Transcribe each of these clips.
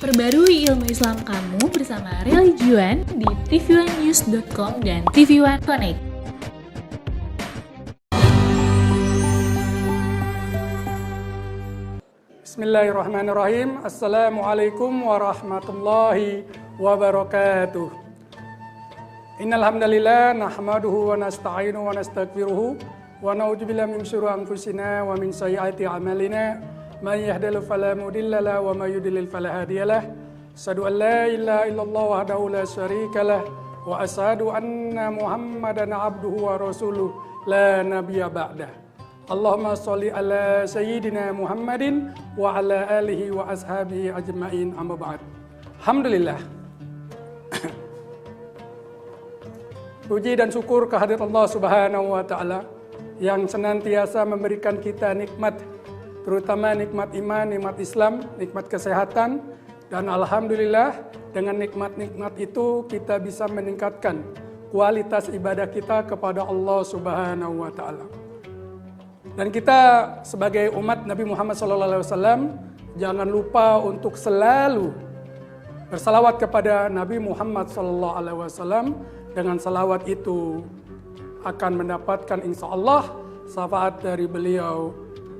Perbarui ilmu Islam kamu bersama Religion di tv1news.com dan TV1 Connect. Bismillahirrahmanirrahim. Assalamualaikum warahmatullahi wabarakatuh. Innal hamdalillah nahmaduhu wa nasta'inuhu wa nastaghfiruhu wa na'udzubillahi min syururi anfusina wa min sayyiati a'malina. Man yahdihillahu fala mudilla lahu wa may yudlil fala hadiyalah. Asyhadu an la ilaha illallah wahdahu la syarikalah wa asyhadu anna Muhammadan abduhu wa rasuluh la nabiyya ba'dah. Allahumma sholli ala sayyidina Muhammadin wa ala alihi wa ashabihi ajma'in, amma ba'd. Alhamdulillah. Puji dan syukur kehadirat Allah Subhanahu wa taala yang senantiasa memberikan kita nikmat, terutama nikmat iman, nikmat Islam, nikmat kesehatan, dan alhamdulillah dengan nikmat-nikmat itu kita bisa meningkatkan kualitas ibadah kita kepada Allah Subhanahu wa taala. Dan kita sebagai umat Nabi Muhammad SAW jangan lupa untuk selalu bersalawat kepada Nabi Muhammad SAW. Dengan salawat itu akan mendapatkan insya Allah syafaat dari beliau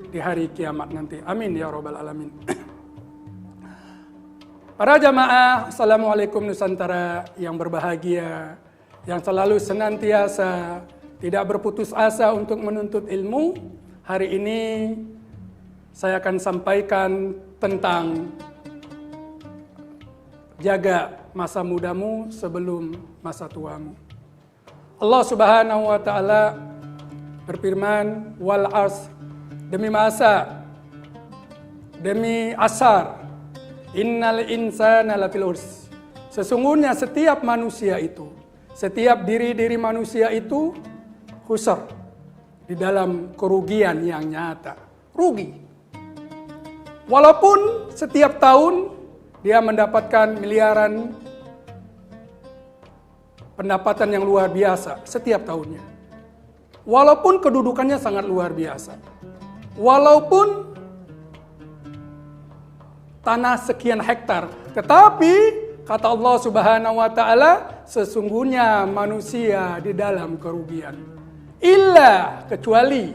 di hari kiamat nanti. Amin ya rabbal alamin. Para jamaah, Assalamualaikum Nusantara yang berbahagia, yang selalu senantiasa tidak berputus asa untuk menuntut ilmu. Hari ini saya akan sampaikan tentang jaga masa mudamu sebelum masa tuamu. Allah Subhanahu wa taala berfirman, wal as, demi masa, demi asar, innal insana lafil urs. Sesungguhnya setiap manusia itu, setiap diri-diri manusia itu khusr, di dalam kerugian yang nyata, rugi. Walaupun setiap tahun dia mendapatkan miliaran pendapatan yang luar biasa setiap tahunnya. Walaupun kedudukannya sangat luar biasa. Walaupun tanah sekian hektar, tetapi kata Allah Subhanahu wa taala, sesungguhnya manusia di dalam kerugian. Illa, kecuali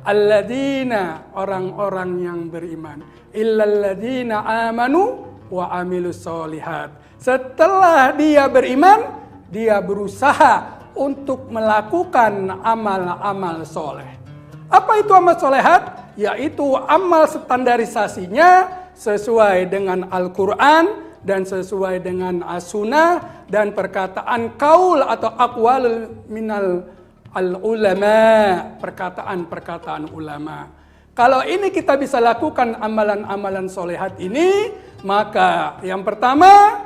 alladzina, orang-orang yang beriman. Illalladzina amanu wa amilus solihat. Setelah dia beriman, dia berusaha untuk melakukan amal-amal soleh. Apa itu amal solehat? Yaitu amal standarisasinya sesuai dengan Al-Quran dan sesuai dengan As-Sunnah dan perkataan kaul atau aqwal minal al-ulama, perkataan-perkataan ulama. Kalau ini kita bisa lakukan amalan-amalan solehat ini, maka yang pertama,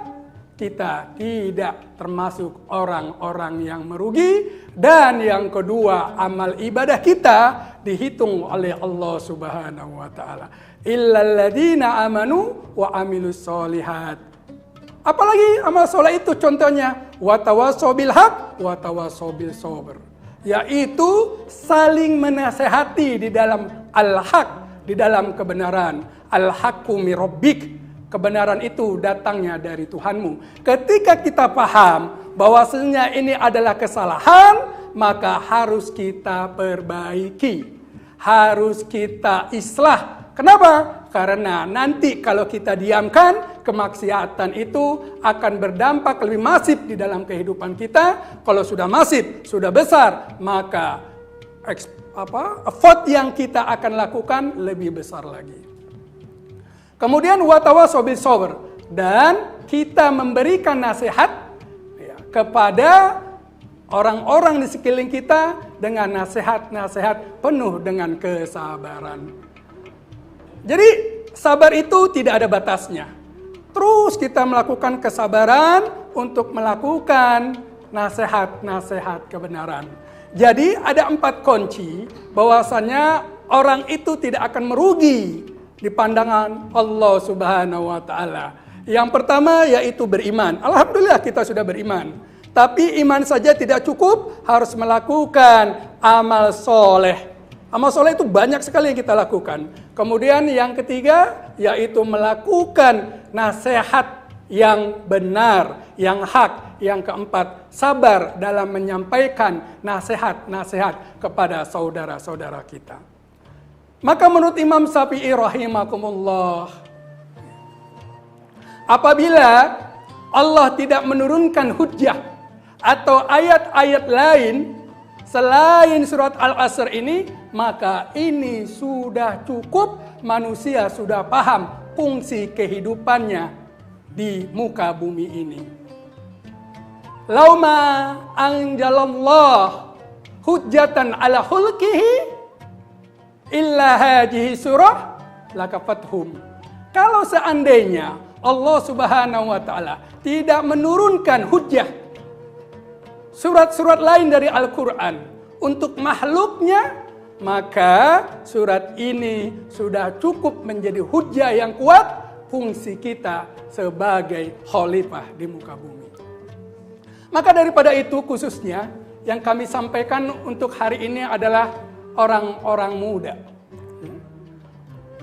kita tidak termasuk orang-orang yang merugi. Dan yang kedua, amal ibadah kita dihitung oleh Allah Subhanahu wa taala. Illalladzina amanu wa amilus solihat. Apalagi amal soleh itu contohnya, wa tawassaw bil haq wa tawassaw bil sabr. Yaitu saling menasehati di dalam al-haq, di dalam kebenaran. Al-haqqu mir rabbik. Kebenaran itu datangnya dari Tuhanmu. Ketika kita paham bahwasanya ini adalah kesalahan, maka harus kita perbaiki. Harus kita islah. Kenapa? Karena nanti kalau kita diamkan, kemaksiatan itu akan berdampak lebih masif di dalam kehidupan kita. Kalau sudah masif, sudah besar, maka effort yang kita akan lakukan lebih besar lagi. Kemudian watawassaw bis sabr, dan kita memberikan nasihat kepada orang-orang di sekeliling kita dengan nasihat-nasihat penuh dengan kesabaran. Jadi sabar itu tidak ada batasnya. Terus kita melakukan kesabaran untuk melakukan nasihat-nasihat kebenaran. Jadi ada 4 kunci bahwasanya orang itu tidak akan merugi di pandangan Allah Subhanahu wa taala. Yang pertama yaitu beriman. Alhamdulillah kita sudah beriman. Tapi iman saja tidak cukup, harus melakukan amal soleh. Amal soleh itu banyak sekali yang kita lakukan. Kemudian yang ketiga yaitu melakukan nasihat yang benar, yang hak. Yang keempat, sabar dalam menyampaikan nasihat-nasihat kepada saudara-saudara kita. Maka menurut Imam Syafi'i rahimakumullah, apabila Allah tidak menurunkan hujjah atau ayat-ayat lain selain surat Al-Asr ini, maka ini sudah cukup, manusia sudah paham fungsi kehidupannya di muka bumi ini. Lauma anjalallah hujjatan ala khulqihi illa hadhihi surah lakafathum. Kalau seandainya Allah Subhanahu wa taala tidak menurunkan hujjah surat-surat lain dari Al-Qur'an untuk makhluknya, maka surat ini sudah cukup menjadi hujjah yang kuat fungsi kita sebagai khalifah di muka bumi. Maka daripada itu khususnya yang kami sampaikan untuk hari ini adalah orang-orang muda.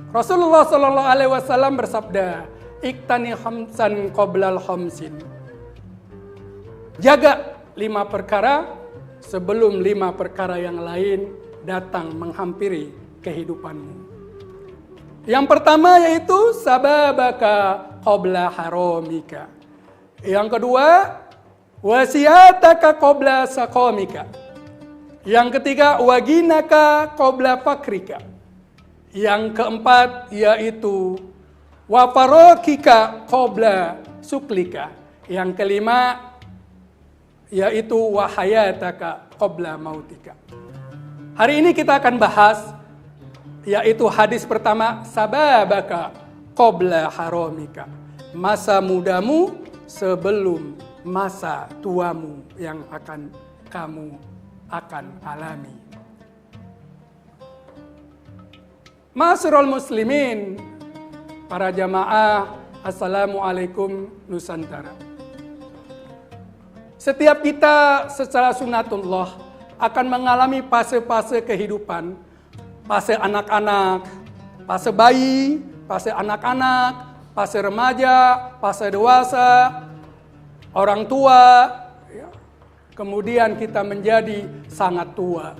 Rasulullah Shallallahu Alaihi Wasallam bersabda, "Iktani khamsan qoblal khamsin." Jaga 5 perkara sebelum 5 perkara yang lain datang menghampiri kehidupanmu. Yang pertama yaitu sababaka qabla haramika. Yang kedua, wasiataka qabla saqamika. Yang ketiga, waginaka qabla fakrika. Yang keempat yaitu wafarokika qabla suklika. Yang kelima yaitu wahayataka qabla mautika. Hari ini kita akan bahas yaitu hadis pertama, sababaka qabla haramika. Masa mudamu sebelum masa tuamu yang kamu akan alami. Ma'asyiral muslimin, para jamaah, assalamualaikum Nusantara. Setiap kita secara sunatullah akan mengalami fase-fase kehidupan, fase anak-anak, fase bayi, fase anak-anak, fase remaja, fase dewasa, orang tua, kemudian kita menjadi sangat tua.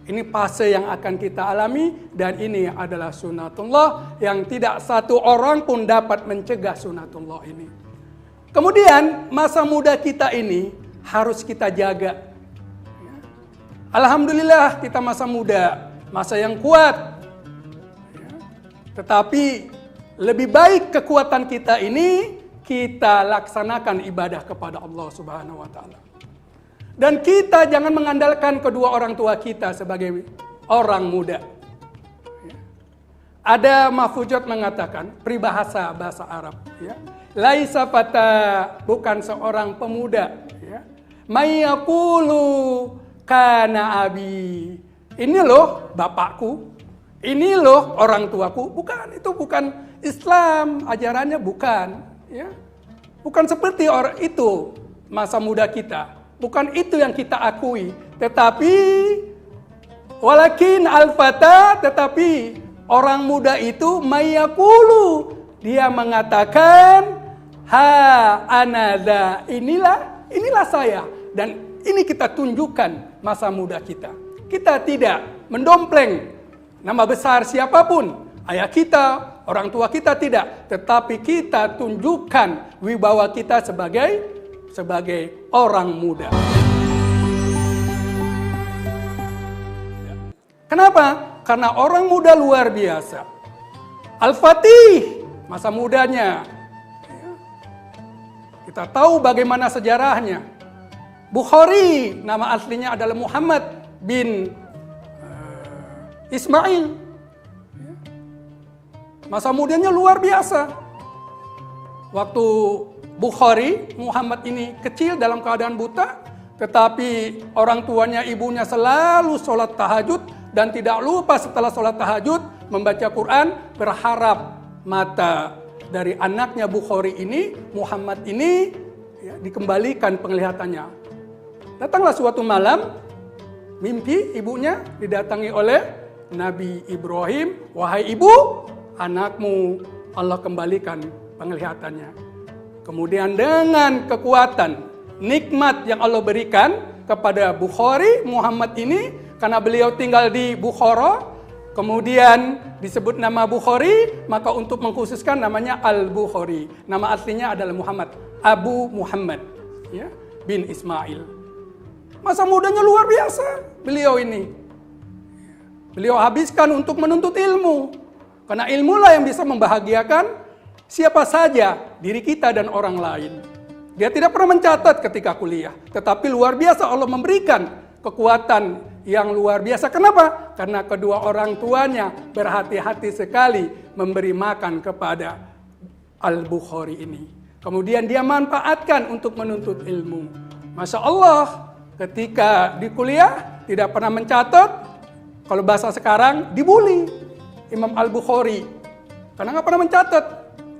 Ini fase yang akan kita alami dan ini adalah sunatullah yang tidak satu orang pun dapat mencegah sunatullah ini. Kemudian masa muda kita ini harus kita jaga. Alhamdulillah kita masa muda, masa yang kuat. Tetapi lebih baik kekuatan kita ini kita laksanakan ibadah kepada Allah Subhanahu wa taala. Dan kita jangan mengandalkan kedua orang tua kita sebagai orang muda. Ada mahfuzat mengatakan, peribahasa bahasa Arab, laisa fata, bukan seorang pemuda, mayaqulu kana abi. Ini loh bapakku, ini loh orang tuaku. Bukan, itu bukan Islam, ajarannya bukan. Bukan seperti orang itu masa muda kita. Bukan itu yang kita akui. Tetapi walakin al-fata, tetapi orang muda itu mayaqulu, dia mengatakan ha anada, inilah saya, dan ini kita tunjukkan masa muda kita. Kita tidak mendompleng nama besar siapapun, ayah kita, orang tua kita tidak, tetapi kita tunjukkan wibawa kita sebagai orang muda. Kenapa? Karena orang muda luar biasa. Al-Fatih, masa mudanya. Kita tahu bagaimana sejarahnya. Bukhari, nama aslinya adalah Muhammad bin Ismail. Masa mudanya luar biasa. Waktu Bukhari, Muhammad ini kecil dalam keadaan buta, tetapi orang tuanya, ibunya selalu sholat tahajud dan tidak lupa setelah sholat tahajud membaca Quran, berharap mata dari anaknya Bukhari ini, Muhammad ini, dikembalikan penglihatannya. Datanglah suatu malam, mimpi ibunya didatangi oleh Nabi Ibrahim, wahai ibu, anakmu Allah kembalikan penglihatannya. Kemudian dengan kekuatan, nikmat yang Allah berikan kepada Bukhari, Muhammad ini, karena beliau tinggal di Bukhara, kemudian disebut nama Bukhari, maka untuk mengkhususkan namanya Al-Bukhari. Nama aslinya adalah Muhammad, Abu Muhammad, ya, bin Ismail. Masa mudanya luar biasa beliau ini. Beliau habiskan untuk menuntut ilmu. Karena ilmulah yang bisa membahagiakan siapa saja, diri kita dan orang lain. Dia tidak pernah mencatat ketika kuliah. Tetapi luar biasa Allah memberikan kekuatan yang luar biasa. Kenapa? Karena kedua orang tuanya berhati-hati sekali memberi makan kepada Al-Bukhari ini. Kemudian dia manfaatkan untuk menuntut ilmu. Masya Allah, ketika di kuliah tidak pernah mencatat. Kalau bahasa sekarang dibully Imam Al-Bukhari karena nggak pernah mencatat.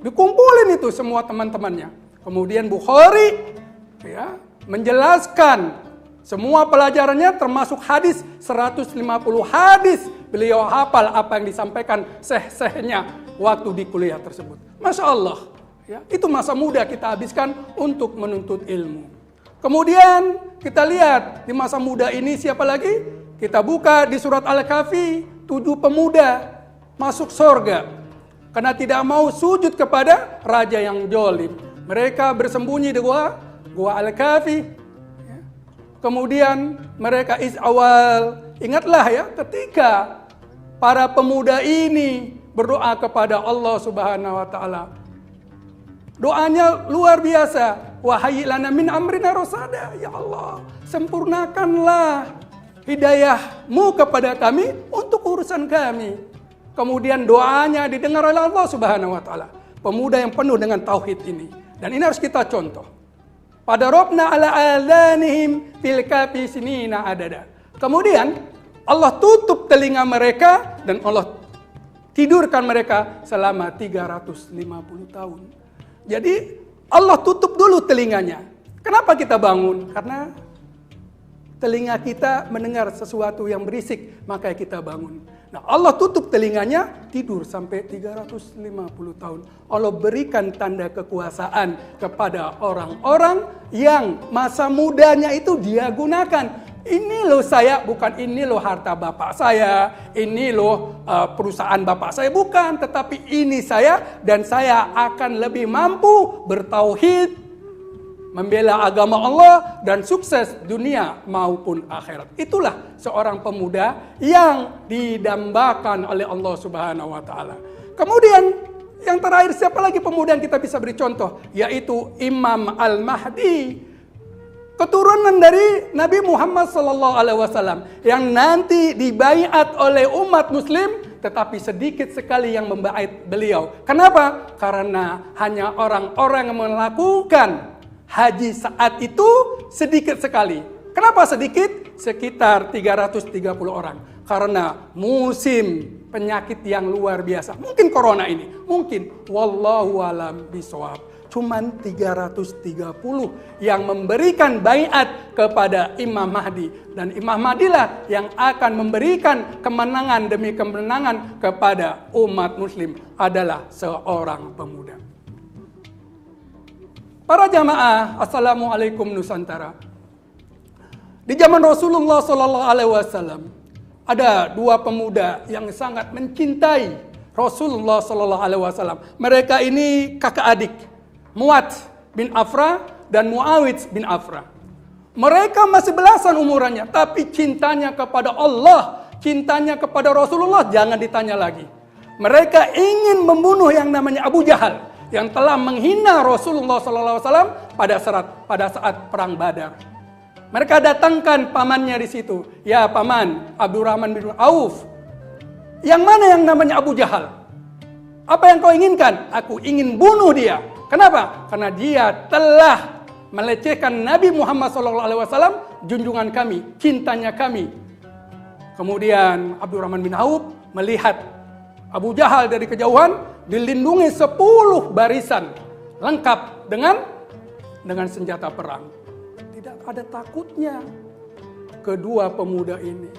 Dikumpulin itu semua teman-temannya. Kemudian Bukhari ya, menjelaskan semua pelajarannya termasuk hadis, 150 hadis. Beliau hafal apa yang disampaikan syekh-syekhnya waktu di kuliah tersebut. Masya Allah, ya, itu masa muda kita habiskan untuk menuntut ilmu. Kemudian kita lihat di masa muda ini siapa lagi? Kita buka di surat Al-Kahfi, 7 pemuda masuk surga karena tidak mau sujud kepada raja yang jolim. Mereka bersembunyi di gua Al-Kahfi. Kemudian mereka awal. Ingatlah ya, ketika para pemuda ini berdoa kepada Allah Subhanahu wa taala. Doanya luar biasa. Wahai lana min amrina rosada. Ya Allah, sempurnakanlah hidayah-Mu kepada kami untuk urusan kami. Kemudian doanya didengar oleh Allah Subhanahu wa taala. Pemuda yang penuh dengan tauhid ini. Dan ini harus kita contoh. Pada robna ala adanihim fil kafi sinina adada. Kemudian Allah tutup telinga mereka dan Allah tidurkan mereka selama 350 tahun. Jadi Allah tutup dulu telinganya. Kenapa kita bangun? Karena telinga kita mendengar sesuatu yang berisik, maka kita bangun. Nah, Allah tutup telinganya, tidur sampai 350 tahun. Allah berikan tanda kekuasaan kepada orang-orang yang masa mudanya itu dia gunakan. Ini loh saya, bukan ini loh harta bapak saya, ini loh perusahaan bapak saya, bukan. Tetapi ini saya dan saya akan lebih mampu bertauhid, membela agama Allah dan sukses dunia maupun akhirat. Itulah seorang pemuda yang didambakan oleh Allah Subhanahu wa taala. Kemudian yang terakhir, siapa lagi pemuda yang kita bisa beri contoh? Yaitu Imam Al-Mahdi, keturunan dari Nabi Muhammad SAW yang nanti dibaiat oleh umat muslim, tetapi sedikit sekali yang membaiat beliau. Kenapa? Karena hanya orang-orang yang melakukan haji saat itu sedikit sekali. Kenapa sedikit? Sekitar 330 orang. Karena musim penyakit yang luar biasa. Mungkin corona ini. Mungkin. Wallahu alam bisawab. Cuman 330 yang memberikan baiat kepada Imam Mahdi. Dan Imam Mahdi lah yang akan memberikan kemenangan demi kemenangan kepada umat muslim. Adalah seorang pemuda. Para jamaah, Assalamualaikum Nusantara. Di zaman Rasulullah SAW ada 2 pemuda yang sangat mencintai Rasulullah SAW. Mereka ini kakak adik, Mu'adz bin Afra dan Muawidz bin Afra. Mereka masih belasan umurannya, tapi cintanya kepada Allah, cintanya kepada Rasulullah jangan ditanya lagi. Mereka ingin membunuh yang namanya Abu Jahal, yang telah menghina Rasulullah SAW pada saat perang Badar. Mereka datangkan pamannya di situ. Ya paman, Abdurrahman bin Auf. Yang mana yang namanya Abu Jahal? Apa yang kau inginkan? Aku ingin bunuh dia. Kenapa? Karena dia telah melecehkan Nabi Muhammad SAW, junjungan kami, cintanya kami. Kemudian Abdurrahman bin Auf melihat Abu Jahal dari kejauhan, dilindungi 10 barisan lengkap dengan senjata perang. Tidak ada takutnya kedua pemuda ini.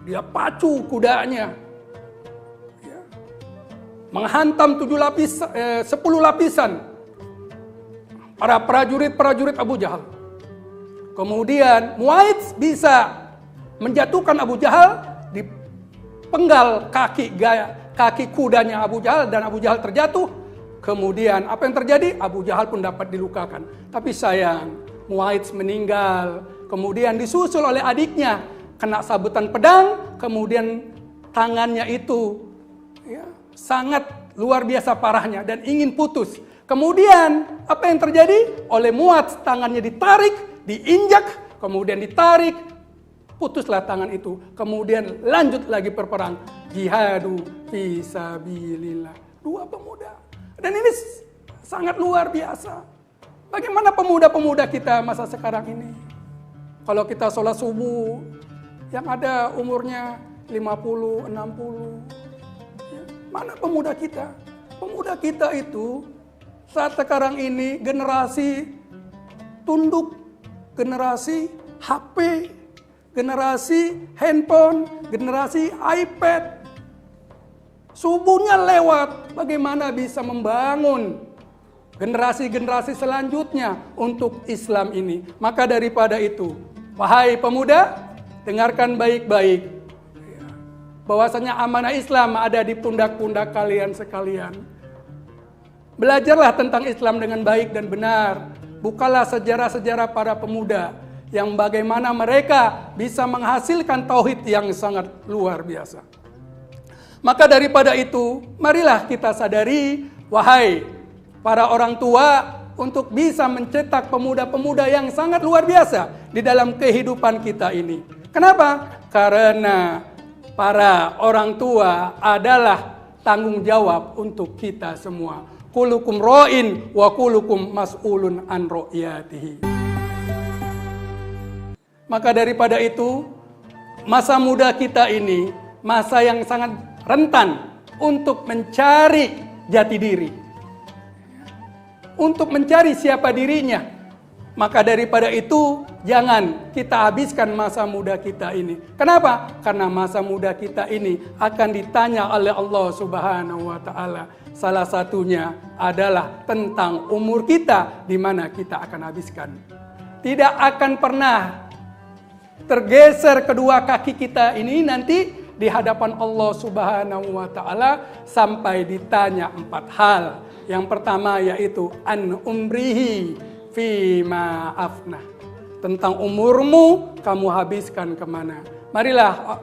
Dia pacu kudanya. Ya. menghantam 10 lapisan para prajurit Abu Jahal. Kemudian Mu'adz bisa menjatuhkan Abu Jahal di penggal kaki kudanya Abu Jahal, dan Abu Jahal terjatuh. Kemudian apa yang terjadi? Abu Jahal pun dapat dilukakan. Tapi sayang, Mu'adz meninggal. Kemudian disusul oleh adiknya, kena sabetan pedang. Kemudian tangannya itu sangat luar biasa parahnya dan ingin putus. Kemudian apa yang terjadi? Oleh Mu'adz tangannya ditarik, diinjak, kemudian ditarik, putuslah tangan itu. Kemudian lanjut lagi berperang. Jihadu fi sabilillah. 2 pemuda. Dan ini sangat luar biasa. Bagaimana pemuda-pemuda kita masa sekarang ini? Kalau kita sholat subuh, yang ada umurnya 50, 60. Mana pemuda kita? Pemuda kita itu saat sekarang ini generasi tunduk, generasi HP, generasi handphone, generasi iPad. Subuhnya lewat, bagaimana bisa membangun generasi-generasi selanjutnya untuk Islam ini? Maka daripada itu, wahai pemuda, dengarkan baik-baik. Bahwasanya amanah Islam ada di pundak-pundak kalian sekalian. Belajarlah tentang Islam dengan baik dan benar. Bukalah sejarah-sejarah para pemuda yang bagaimana mereka bisa menghasilkan tauhid yang sangat luar biasa. Maka daripada itu, marilah kita sadari, wahai para orang tua, untuk bisa mencetak pemuda-pemuda yang sangat luar biasa di dalam kehidupan kita ini. Kenapa? Karena para orang tua adalah tanggung jawab untuk kita semua. Kulukum ra'in wa kulukum mas'ulun an ra'iyatihi. Maka daripada itu, masa muda kita ini masa yang sangat rentan untuk mencari jati diri, untuk mencari siapa dirinya. Maka daripada itu, jangan kita habiskan masa muda kita ini. Kenapa? Karena masa muda kita ini akan ditanya oleh Allah Subhanahu wa Ta'ala. Salah satunya adalah tentang umur kita, di mana kita akan habiskan. Tidak akan pernah tergeser kedua kaki kita ini nanti di hadapan Allah Subhanahu wa Ta'ala sampai ditanya 4 hal. Yang pertama yaitu an umrihi fima afnah. Tentang umurmu, kamu habiskan kemana? Marilah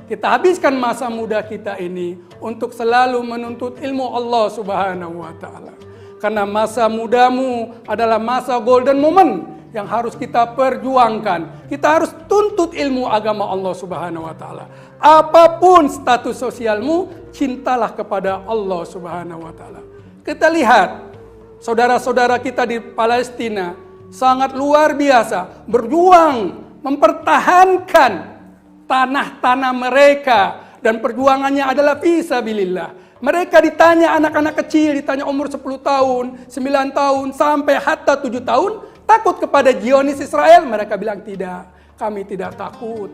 kita habiskan masa muda kita ini untuk selalu menuntut ilmu Allah Subhanahu wa Ta'ala. Karena masa mudamu adalah masa golden moment yang harus kita perjuangkan. Kita harus tuntut ilmu agama Allah Subhanahu wa Ta'ala. Apapun status sosialmu, cintalah kepada Allah Subhanahu wa Ta'ala. Kita lihat saudara-saudara kita di Palestina sangat luar biasa berjuang mempertahankan tanah-tanah mereka, dan perjuangannya adalah fisabilillah. Mereka ditanya, anak-anak kecil ditanya umur 10 tahun, 9 tahun sampai hatta 7 tahun, takut kepada Zionis Israel? Mereka bilang tidak, kami tidak takut.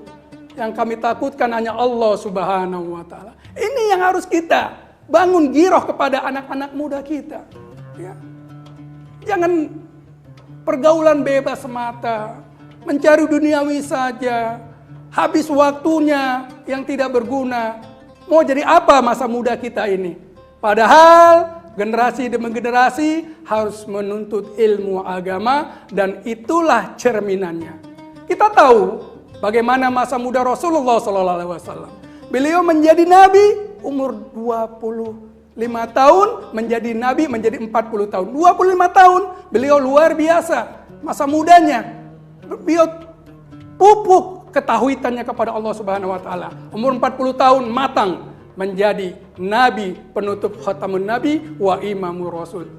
Yang kami takutkan hanya Allah Subhanahu wa Ta'ala. Ini yang harus kita bangun giroh kepada anak-anak muda kita. Ya. Jangan pergaulan bebas semata, mencari duniawi saja, habis waktunya yang tidak berguna. Mau jadi apa masa muda kita ini? Padahal generasi demi generasi harus menuntut ilmu agama, dan itulah cerminannya. Kita tahu bagaimana masa muda Rasulullah SAW. Beliau menjadi nabi umur 25 tahun, menjadi nabi menjadi 40 tahun. 25 tahun beliau luar biasa masa mudanya. Beliau pupuk ketahuitannya kepada Allah Subhanahu wa Ta'ala. Umur 40 tahun matang menjadi nabi, penutup khatamun nabi wa imamur rasul.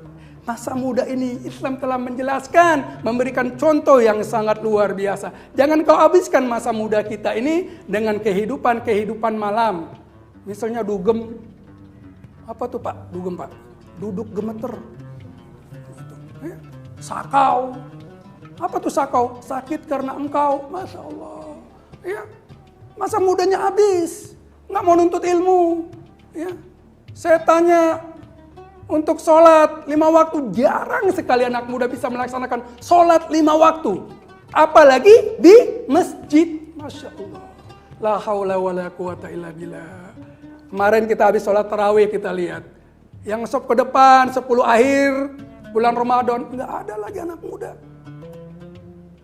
Masa muda ini Islam telah menjelaskan, memberikan contoh yang sangat luar biasa. Jangan kau habiskan masa muda kita ini dengan kehidupan malam. Misalnya dugem. Apa tuh Pak? Dugem Pak. Duduk gemeter. Sakau. Apa tuh sakau? Sakit karena engkau. Masya Allah. Ya, masa mudanya habis, nggak mau nuntut ilmu. Ya, Saya tanya, untuk sholat 5 waktu, jarang sekali anak muda bisa melaksanakan sholat 5 waktu. Apalagi di masjid. Masya Allah. La haula wa la quwata illa billah. Kemarin kita habis sholat tarawih, kita lihat. Yang sop ke depan, 10 akhir bulan Ramadan, nggak ada lagi anak muda.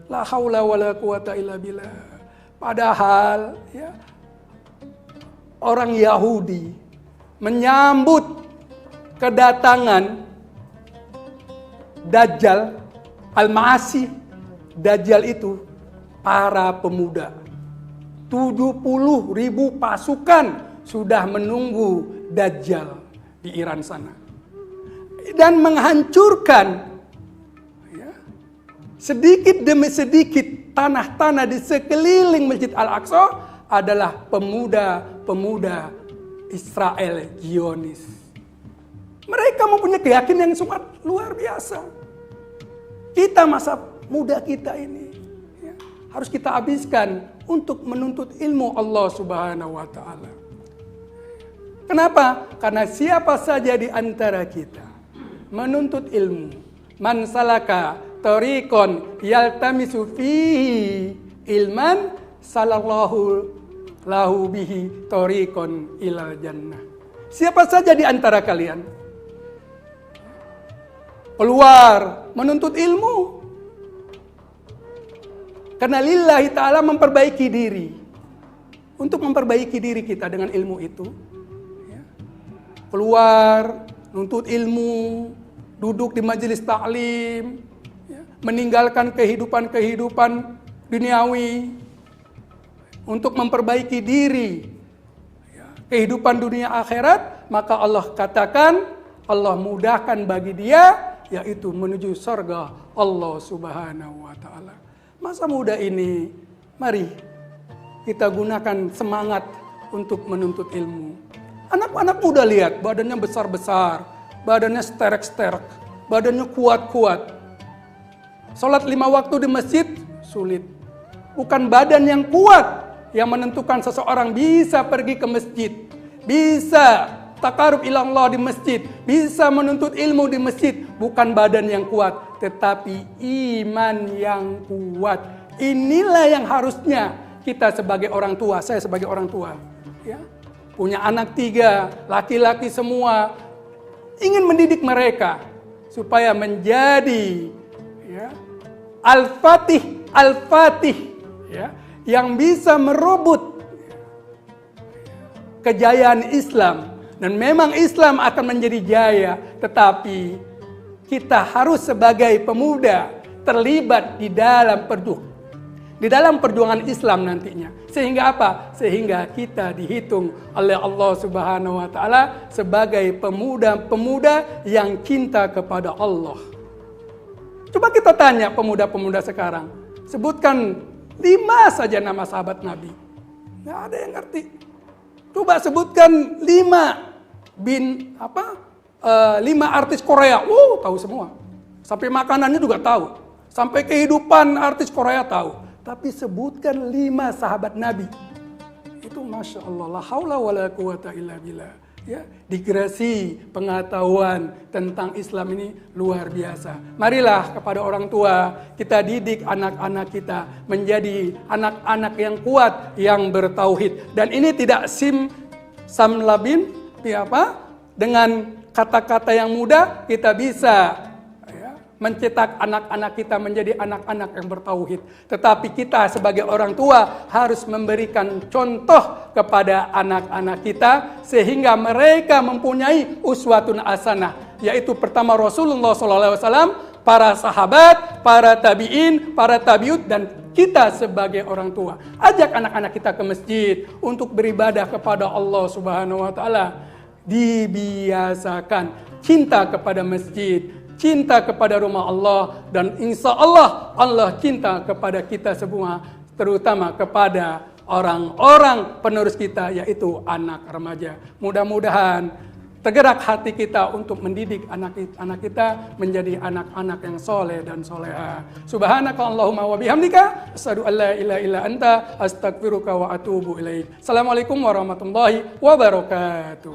La haula wa la quwata illa billah. Padahal ya, orang Yahudi menyambut kedatangan Dajjal, Al-Masih. Dajjal itu para pemuda. 70.000 pasukan sudah menunggu Dajjal di Iran sana. Dan menghancurkan ya, sedikit demi sedikit tanah-tanah di sekeliling Masjid Al-Aqsa adalah pemuda-pemuda Israel Zionis. Mereka mempunyai keyakinan yang sangat luar biasa. Kita masa muda kita ini ya, harus kita habiskan untuk menuntut ilmu Allah Subhanahu wa Ta'ala. Kenapa? Karena siapa saja di antara kita menuntut ilmu, man salaka tariqan yaltamisu fihi ilman salallahu lahu bihi tariqan ilal jannah. Siapa saja di antara kalian keluar menuntut ilmu, karena lillahi ta'ala memperbaiki diri. Untuk memperbaiki diri kita dengan ilmu itu ya, keluar nuntut ilmu, duduk di majelis taklim ya, meninggalkan kehidupan-kehidupan duniawi untuk memperbaiki diri ya, kehidupan dunia akhirat, maka Allah katakan, Allah mudahkan bagi dia, yaitu menuju surga Allah Subhanahu wa Ta'ala. Masa muda ini, mari kita gunakan semangat untuk menuntut ilmu. Anak-anak muda lihat, badannya besar-besar, badannya sterek-sterek, badannya kuat-kuat. Sholat 5 waktu di masjid, sulit. Bukan badan yang kuat yang menentukan seseorang bisa pergi ke masjid, bisa takarub ilallah di masjid, bisa menuntut ilmu di masjid. Bukan badan yang kuat, tetapi iman yang kuat. Inilah yang harusnya kita sebagai orang tua, saya sebagai orang tua ya, punya anak 3, laki-laki semua, ingin mendidik mereka supaya menjadi ya, al-fatih ya, yang bisa merebut kejayaan Islam. Dan memang Islam akan menjadi jaya, tetapi kita harus sebagai pemuda terlibat di dalam perjuangan Islam nantinya. Sehingga apa? Sehingga kita dihitung oleh Allah Subhanahu wa Ta'ala sebagai pemuda-pemuda yang cinta kepada Allah. Coba kita tanya pemuda-pemuda sekarang, sebutkan 5 saja nama sahabat Nabi. Nggak ada yang ngerti. Coba sebutkan 5 artis Korea. Tahu semua. Sampai makanannya juga tahu. Sampai kehidupan artis Korea tahu. Tapi sebutkan 5 sahabat Nabi. Itu Masya Allah. La haula wa la quwata illa billah. Ya, digresi pengetahuan tentang Islam ini luar biasa. Marilah kepada orang tua kita didik anak-anak kita menjadi anak-anak yang kuat, yang bertauhid. Dan ini tidak samlabin, dengan kata-kata yang mudah kita bisa ya, mencetak anak-anak kita menjadi anak-anak yang bertauhid. Tetapi kita sebagai orang tua harus memberikan contoh kepada anak-anak kita sehingga mereka mempunyai uswatun hasanah, yaitu pertama Rasulullah SAW, para sahabat, para tabi'in, para tabiut, dan kita sebagai orang tua. Ajak anak-anak kita ke masjid untuk beribadah kepada Allah Subhanahu wa Ta'ala. Dibiasakan cinta kepada masjid, cinta kepada rumah Allah, dan insya Allah Allah cinta kepada kita semua, terutama kepada orang-orang penerus kita, yaitu anak remaja. Mudah-mudahan tergerak hati kita untuk mendidik anak kita menjadi anak-anak yang soleh dan soleha. Subhanaka Allahumma wa bihamdika asyhadu an la ilaha illa anta astaghfiruka wa atubu ilaik. Assalamualaikum warahmatullahi wabarakatuh.